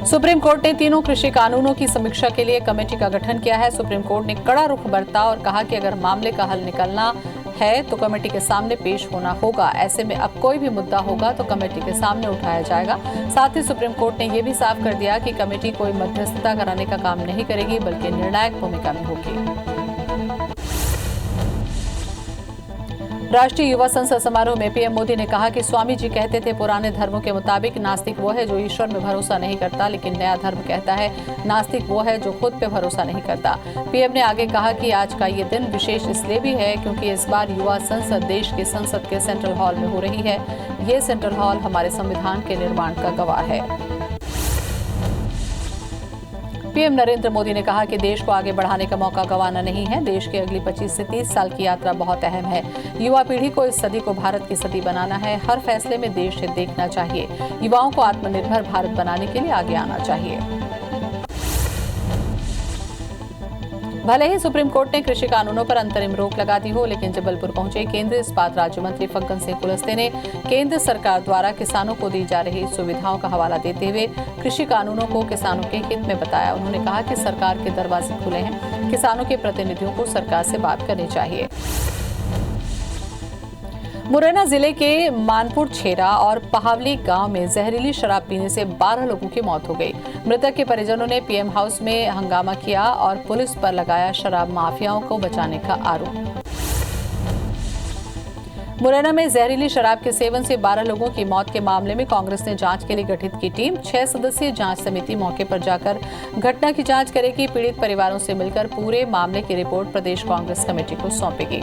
Supreme court ने तीनों कृषि कानूनों की समीक्षा के लिए कमेटी का गठन किया है। सुप्रीम कोर्ट ने कड़ा रुख बरता और कहा कि अगर मामले का हल निकलना है तो कमेटी के सामने पेश होना होगा। ऐसे में अब कोई भी मुद्दा होगा तो कमेटी के सामने उठाया जाएगा। साथ ही सुप्रीम कोर्ट ने यह भी साफ कर दिया कि कमेटी कोई मध्यस्थता कराने का काम नहीं करेगी, बल्कि निर्णायक भूमिका में होगी। राष्ट्रीय युवा संसद समारोह में पीएम मोदी ने कहा कि स्वामी जी कहते थे, पुराने धर्मों के मुताबिक नास्तिक वो है जो ईश्वर में भरोसा नहीं करता, लेकिन नया धर्म कहता है नास्तिक वो है जो खुद पे भरोसा नहीं करता। पीएम ने आगे कहा कि आज का ये दिन विशेष इसलिए भी है क्योंकि इस बार युवा संसद देश के संसद के सेंट्रल हॉल में हो रही है। ये सेंट्रल हॉल हमारे संविधान के निर्माण का गवाह है। पीएम नरेंद्र मोदी ने कहा कि देश को आगे बढ़ाने का मौका गंवाना नहीं है। देश की अगली 25 से 30 साल की यात्रा बहुत अहम है। युवा पीढ़ी को इस सदी को भारत की सदी बनाना है। हर फैसले में देश हित देखना चाहिए। युवाओं को आत्मनिर्भर भारत बनाने के लिए आगे आना चाहिए। भले ही सुप्रीम कोर्ट ने कृषि कानूनों पर अंतरिम रोक लगा दी हो, लेकिन जबलपुर पहुंचे केंद्रीय इस्पात राज्य मंत्री फग्गन सिंह कुलस्ते ने केंद्र सरकार द्वारा किसानों को दी जा रही सुविधाओं का हवाला देते हुए कृषि कानूनों को किसानों के हित में बताया। उन्होंने कहा कि सरकार के दरवाजे खुले हैं, किसानों के प्रतिनिधियों को सरकार से बात करनी चाहिए। मुरैना जिले के मानपुर छेरा और पहावली गांव में जहरीली शराब पीने से 12 लोगों की मौत हो गई। मृतक के परिजनों ने पीएम हाउस में हंगामा किया और पुलिस पर लगाया शराब माफियाओं को बचाने का आरोप। मुरैना में जहरीली शराब के सेवन से 12 लोगों की मौत के मामले में कांग्रेस ने जांच के लिए गठित की टीम 6 सदस्यीय जांच समिति मौके पर जाकर घटना की जांच करेगी। पीड़ित परिवारों से मिलकर पूरे मामले की रिपोर्ट प्रदेश कांग्रेस कमेटी को सौंपेगी।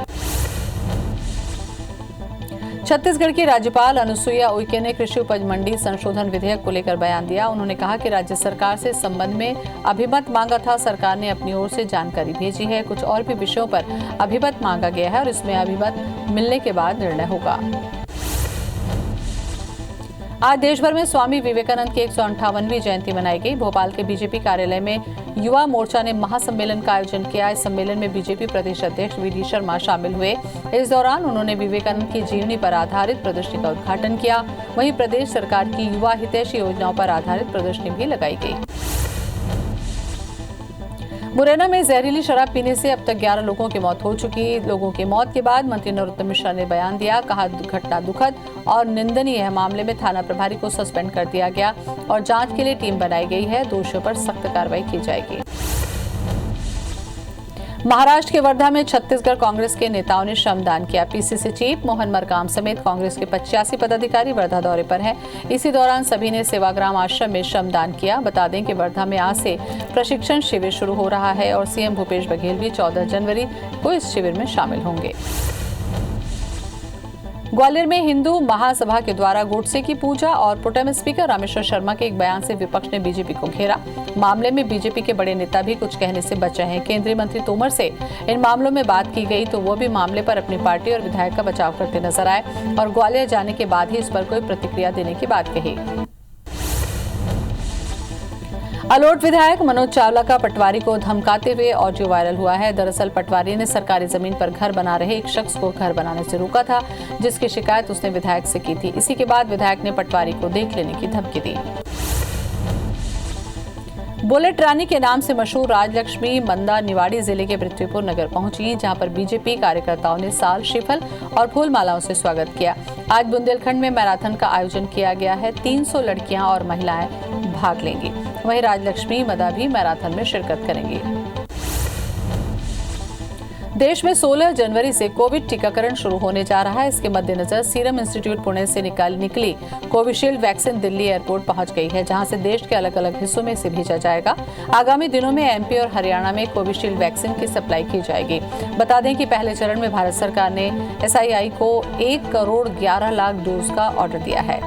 छत्तीसगढ़ की राज्यपाल अनुसुईया उइके ने कृषि उपज मंडी संशोधन विधेयक को लेकर बयान दिया। उन्होंने कहा कि राज्य सरकार से इस संबंध में अभिमत मांगा था, सरकार ने अपनी ओर से जानकारी भेजी है। कुछ और भी विषयों पर अभिमत मांगा गया है और इसमें अभिमत मिलने के बाद निर्णय होगा। आज देश भर में स्वामी विवेकानंद की 158वीं जयंती मनाई गई। भोपाल के बीजेपी कार्यालय में युवा मोर्चा ने महासम्मेलन का आयोजन किया। इस सम्मेलन में बीजेपी प्रदेश अध्यक्ष वी.डी. शर्मा शामिल हुए। इस दौरान उन्होंने विवेकानंद की जीवनी पर आधारित प्रदर्शनी का उद्घाटन किया। वहीं प्रदेश सरकार की युवा हितैषी योजनाओं पर आधारित प्रदर्शनी भी लगाई गई। मुरैना में जहरीली शराब पीने से अब तक 11 लोगों की मौत हो चुकी। लोगों की मौत के बाद मंत्री नरोत्तम मिश्रा ने बयान दिया। कहा, घटना दुखद और निंदनीय है। मामले में थाना प्रभारी को सस्पेंड कर दिया गया और जांच के लिए टीम बनाई गई है। दोषियों पर सख्त कार्रवाई की जाएगी। महाराष्ट्र के वर्धा में छत्तीसगढ़ कांग्रेस के नेताओं ने श्रमदान किया। पीसीसी चीफ मोहन मरकाम समेत कांग्रेस के 85 पदाधिकारी वर्धा दौरे पर हैं। इसी दौरान सभी ने सेवाग्राम आश्रम में श्रमदान किया। बता दें कि वर्धा में आज से प्रशिक्षण शिविर शुरू हो रहा है और सीएम भूपेश बघेल भी 14 जनवरी को इस शिविर में शामिल होंगे। ग्वालियर में हिंदू महासभा के द्वारा गोडसे की पूजा और प्रोटेम स्पीकर रामेश्वर शर्मा के एक बयान से विपक्ष ने बीजेपी को घेरा। मामले में बीजेपी के बड़े नेता भी कुछ कहने से बच रहे हैं। केंद्रीय मंत्री तोमर से इन मामलों में बात की गई तो वो भी मामले पर अपनी पार्टी और विधायक का बचाव करते नजर आए और ग्वालियर जाने के बाद ही इस पर कोई प्रतिक्रिया देने की बात कही। अलोट विधायक मनोज चावला का पटवारी को धमकाते हुए ऑडियो वायरल हुआ है। दरअसल पटवारी ने सरकारी जमीन पर घर बना रहे एक शख्स को घर बनाने से रोका था, जिसकी शिकायत उसने विधायक से की थी। इसी के बाद विधायक ने पटवारी को देख लेने की धमकी दी। बुलेट रानी के नाम से मशहूर राजलक्ष्मी मंदा निवाड़ी जिले के पृथ्वीपुर नगर पहुंची, जहां पर बीजेपी कार्यकर्ताओं ने साल, श्रीफल और फूल मालाओं से स्वागत किया। आज बुंदेलखंड में मैराथन का आयोजन किया गया है। 300 लड़कियां और महिलाएं भाग लेंगी। वहीं राजलक्ष्मी मदा भी मैराथन में शिरकत करेंगी। देश में 16 जनवरी से कोविड टीकाकरण शुरू होने जा रहा है। इसके मद्देनजर सीरम इंस्टीट्यूट पुणे से निकली कोविशील्ड वैक्सीन दिल्ली एयरपोर्ट पहुंच गई है, जहां से देश के अलग अलग हिस्सों में इसे भेजा जाएगा। आगामी दिनों में एमपी और हरियाणा में कोविशील्ड वैक्सीन की सप्लाई की जाएगी। बता दें कि पहले चरण में भारत सरकार ने एसआईआई को 1 करोड़ 11 लाख डोज का ऑर्डर दिया है।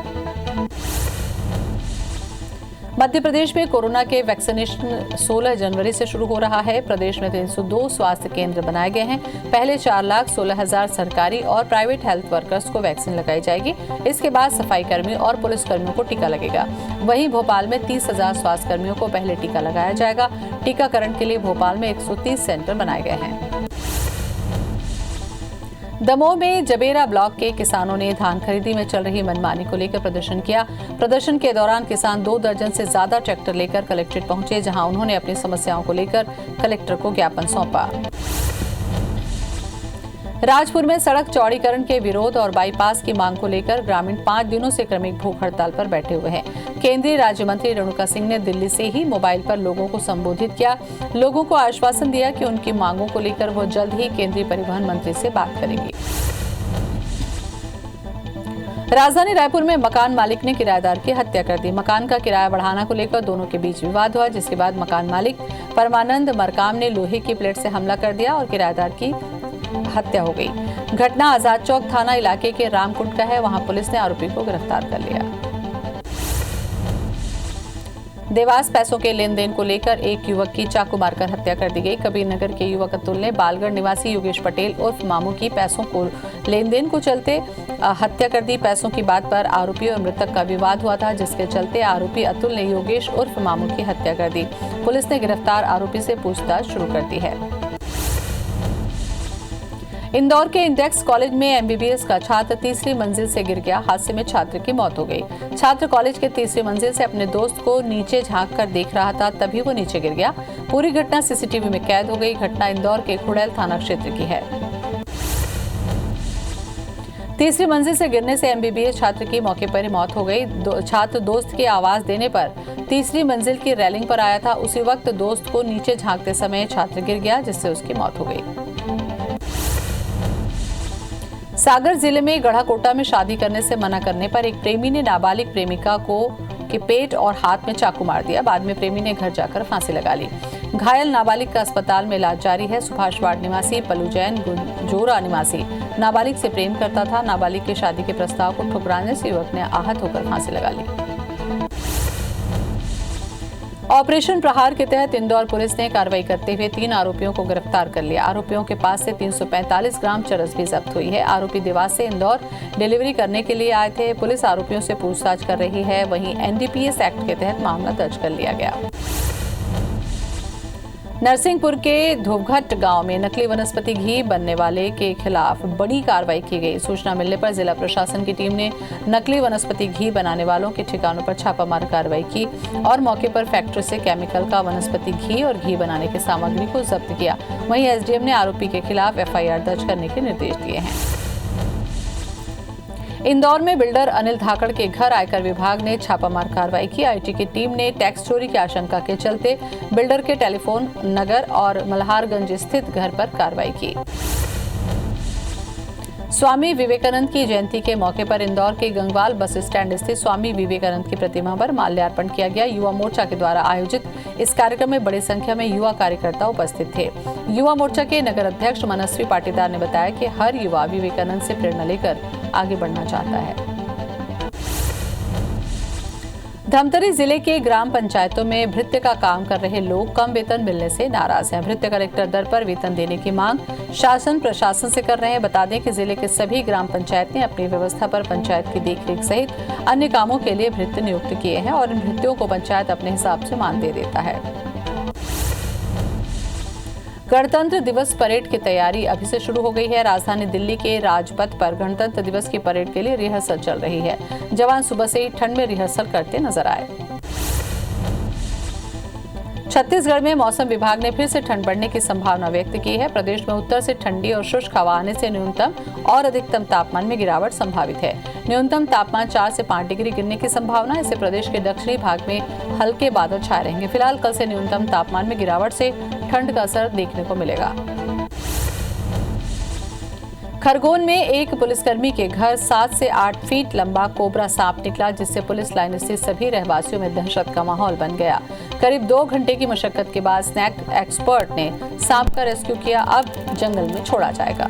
मध्य प्रदेश में कोरोना के वैक्सीनेशन 16 जनवरी से शुरू हो रहा है। प्रदेश में 302 स्वास्थ्य केंद्र बनाए गए हैं। पहले 4,16,000 सरकारी और प्राइवेट हेल्थ वर्कर्स को वैक्सीन लगाई जाएगी। इसके बाद सफाई कर्मी और पुलिस कर्मियों को टीका लगेगा। वहीं भोपाल में 30,000 स्वास्थ्य कर्मियों को पहले टीका लगाया जाएगा। टीकाकरण के लिए भोपाल में 130 सेंटर बनाए गए हैं। दमोह में जबेरा ब्लॉक के किसानों ने धान खरीदी में चल रही मनमानी को लेकर प्रदर्शन किया। प्रदर्शन के दौरान किसान 2 दर्जन से ज्यादा ट्रैक्टर लेकर कलेक्ट्रेट पहुंचे, जहां उन्होंने अपनी समस्याओं को लेकर कलेक्टर को ज्ञापन सौंपा। राजपुर में सड़क चौड़ीकरण के विरोध और बाईपास की मांग को लेकर ग्रामीण 5 दिनों से क्रमिक भूख हड़ताल पर बैठे हुए हैं। केंद्रीय राज्य मंत्री रेणुका सिंह ने दिल्ली से ही मोबाइल पर लोगों को संबोधित किया। लोगों को आश्वासन दिया कि उनकी मांगों को लेकर वो जल्द ही केंद्रीय परिवहन मंत्री से बात करेंगी। राजधानी रायपुर में मकान मालिक ने किराएदार की हत्या कर दी। मकान का किराया बढ़ाना को लेकर दोनों के बीच विवाद हुआ, जिसके बाद मकान मालिक परमानंद मरकाम ने लोहे की प्लेट से हमला कर दिया और किराएदार की हत्या हो गई। घटना आजाद चौक थाना इलाके के रामकुंड का है। वहां पुलिस ने आरोपी को गिरफ्तार कर लिया। देवास पैसों के लेन देन को लेकर एक युवक की चाकू मारकर हत्या कर दी गई। कबीर नगर के युवक अतुल ने बालगढ़ निवासी योगेश पटेल उर्फ मामू की पैसों को लेन देन को चलते हत्या कर दी। पैसों की बात पर आरोपी और मृतक का विवाद हुआ था, जिसके चलते आरोपी अतुल ने योगेश उर्फ मामू की हत्या कर दी। पुलिस ने गिरफ्तार आरोपी से पूछताछ शुरू कर दी है। इंदौर के इंडेक्स कॉलेज में एमबीबीएस का छात्र तीसरी मंजिल से गिर गया। हादसे में छात्र की मौत हो गई। छात्र कॉलेज के तीसरी मंजिल से अपने दोस्त को नीचे झांक कर देख रहा था, तभी वो नीचे गिर गया। पूरी घटना सीसीटीवी में कैद हो गई। घटना इंदौर के खुड़ैल थाना क्षेत्र की है। तीसरी मंजिल से गिरने से एमबीबीएस छात्र की मौके पर ही मौत हो गई। छात्र दोस्त की आवाज देने पर तीसरी मंजिल की रेलिंग पर आया था। उसी वक्त दोस्त को नीचे झांकते समय छात्र गिर गया, जिससे उसकी मौत हो गई। सागर जिले में गढ़ाकोटा में शादी करने से मना करने पर एक प्रेमी ने नाबालिग प्रेमिका को के पेट और हाथ में चाकू मार दिया। बाद में प्रेमी ने घर जाकर फांसी लगा ली। घायल नाबालिग का अस्पताल में इलाज जारी है। सुभाष वार्ड निवासी पल्लू जैन जोरा निवासी नाबालिग से प्रेम करता था। नाबालिग की शादी के प्रस्ताव को ठुकराने से युवक ने आहत होकर फांसी लगा ली। ऑपरेशन प्रहार के तहत इंदौर पुलिस ने कार्रवाई करते हुए 3 आरोपियों को गिरफ्तार कर लिया। आरोपियों के पास से 345 ग्राम चरस भी जब्त हुई है। आरोपी देवास से इंदौर डिलीवरी करने के लिए आए थे। पुलिस आरोपियों से पूछताछ कर रही है। वहीं एनडीपीएस एक्ट के तहत मामला दर्ज कर लिया गया। नरसिंहपुर के धोबघट गांव में नकली वनस्पति घी बनने वाले के खिलाफ बड़ी कार्रवाई की गई। सूचना मिलने पर जिला प्रशासन की टीम ने नकली वनस्पति घी बनाने वालों के ठिकानों पर छापामार कार्रवाई की और मौके पर फैक्ट्री से केमिकल का वनस्पति घी और घी बनाने की सामग्री को जब्त किया। वहीं एसडीएम ने आरोपी के खिलाफ एफआईआर दर्ज करने के निर्देश दिए हैं। इंदौर में बिल्डर अनिल धाकड़ के घर आयकर विभाग ने छापामार कार्रवाई की। आईटी की टीम ने टैक्स चोरी की आशंका के चलते बिल्डर के टेलीफोन नगर और मल्हारगंज स्थित घर पर कार्रवाई की। स्वामी विवेकानंद की जयंती के मौके पर इंदौर के गंगवाल बस स्टैंड स्थित स्वामी विवेकानंद की प्रतिमा पर माल्यार्पण किया गया। युवा मोर्चा के द्वारा आयोजित इस कार्यक्रम में बड़ी संख्या में युवा कार्यकर्ता उपस्थित थे। युवा मोर्चा के नगर अध्यक्ष मनस्वी पाटीदार ने बताया कि हर युवा विवेकानंद से प्रेरणा लेकर आगे बढ़ना चाहता है। धमतरी जिले के ग्राम पंचायतों में भृत्य का काम कर रहे लोग कम वेतन मिलने से नाराज हैं। भृत्य कलेक्टर दर पर वेतन देने की मांग शासन प्रशासन से कर रहे हैं। बता दें कि जिले के सभी ग्राम पंचायत ने अपनी व्यवस्था पर पंचायत की देखरेख सहित अन्य कामों के लिए भृत्य नियुक्त किए हैं और इन भृत्यों को पंचायत अपने हिसाब से मान दे देता है। गणतंत्र दिवस परेड की तैयारी अभी से शुरू हो गई है। राजधानी दिल्ली के राजपथ पर गणतंत्र दिवस की परेड के लिए रिहर्सल चल रही है। जवान सुबह से ही ठंड में रिहर्सल करते नजर आए। छत्तीसगढ़ में मौसम विभाग ने फिर से ठंड बढ़ने की संभावना व्यक्त की है। प्रदेश में उत्तर से ठंडी और शुष्क हवा आने से न्यूनतम और अधिकतम तापमान में गिरावट संभावित है। न्यूनतम तापमान 4 से 5 डिग्री गिरने की संभावना है। इससे प्रदेश के दक्षिणी भाग में हल्के बादल छाए रहेंगे। फिलहाल कल से न्यूनतम तापमान में गिरावट से ठंड का असर देखने को मिलेगा। खरगोन में एक पुलिसकर्मी के घर 7 से 8 फीट लंबा कोबरा सांप निकला, जिससे पुलिस लाइन स्थित सभी रहवासियों में दहशत का माहौल बन गया। करीब 2 घंटे की मशक्कत के बाद स्नैक एक्सपर्ट ने सांप का रेस्क्यू किया। अब जंगल में छोड़ा जाएगा।